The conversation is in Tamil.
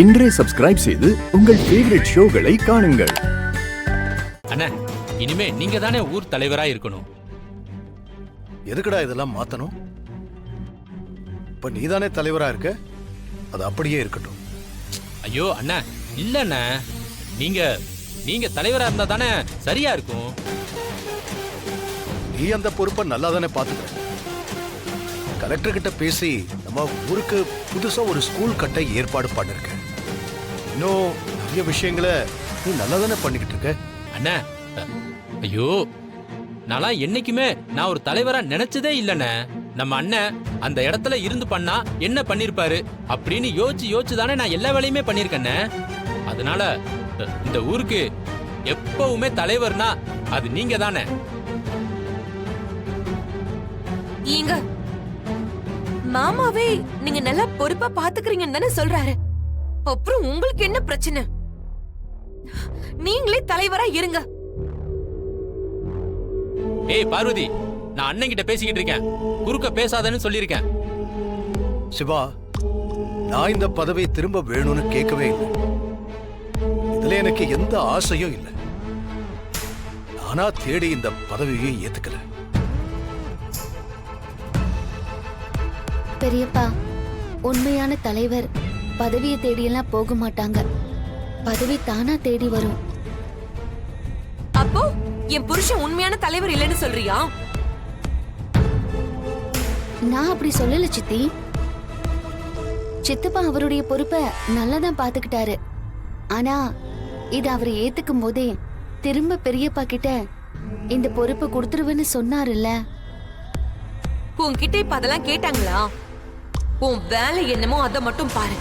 இன்றே சப்ஸ்கிரைப் செய்து உங்கள் ஃபேவரட் ஷோகளை காணுங்கள். அண்ணா, இனிமே நீங்க தானே ஊர் தலைவரா இருக்கணும். எதுக்குடா இதெல்லாம் மாத்தணும்? இப்ப நீதானே தலைவரா இருக்க, அது அப்படியே இருக்கட்டும். ஐயோ அண்ணா, இல்லண்ணா, நீங்க தலைவரா இருந்தா தானே சரியா இருக்கும். நீ அந்த பொறுப்பை நல்லா தானே பாத்துக்க. கலெக்டர் கிட்ட பேசி நம்ம ஊருக்கு புதுசா ஒரு ஸ்கூல் கட்ட ஏற்பாடு பண்ணிருக்க. இன்னும் நிறைய விஷயங்களை நீ நல்லா தானே பண்ணிக்கிட்டு இருக்க. அண்ணா, ஐயோ, நான் என்னைக்குமே நான் ஒரு தலைவரா நினைச்சதே இல்லண்ணே. நம்ம அண்ணன் அந்த இடத்துல இருந்து பண்ணா என்ன பண்ணிருப்பாரு அப்படின்னு யோசிச்சு தானே நான் எல்லா வேலையுமே பண்ணிருக்கேன். அதனால இந்த ஊருக்கு எப்பவுமே தலைவர்னா அது நீங்க தானே. ஏங்க, மாமாவே நீங்க நல்லா பொறுப்பா பாத்துக்கிறீங்கன்னு தானே சொல்றாரு. அப்புறம் உங்களுக்கு என்ன பிரச்சனை? நீங்களே தலைவரா இருங்க. ஏய் பார்வதி, நான் அண்ணன் கிட்ட பேசிக்கிட்டு இருக்கேன், குறுக்க பேசாதன்னு சொல்லியிருக்கேன். சிவா, நான் இந்த பதவியை திரும்ப வேணும்னு கேட்கவே இல்லை. இதுல எனக்கு எந்த ஆசையும் இல்லை. நானா தேடி இந்த பதவியை ஏத்துக்கல. பெரியப்பா, உண்மையான தலைவர் பதவியை தேடியெல்லாம் போக மாட்டாங்க. பதவி தானா தேடி வரும். அப்போ என் புருஷன் உண்மையான தலைவர் இல்லைன்னு சொல்றியா? நான் அப்படி சொல்லல சித்தி. சித்தப்பா அவருடைய பொறுப்பை நல்லாதான் பாத்துக்கிட்டாரு. ஆனா இது அவரை ஏத்துக்கும் போதே திரும்ப பெரியப்பா கிட்ட இந்த பொறுப்பை கொடுத்துருவேன்னு சொன்னாருல்ல. உன்கிட்ட இப்ப அதெல்லாம் கேட்டாங்களா? உன் வேலை என்னமோ அதை மட்டும் பாரு.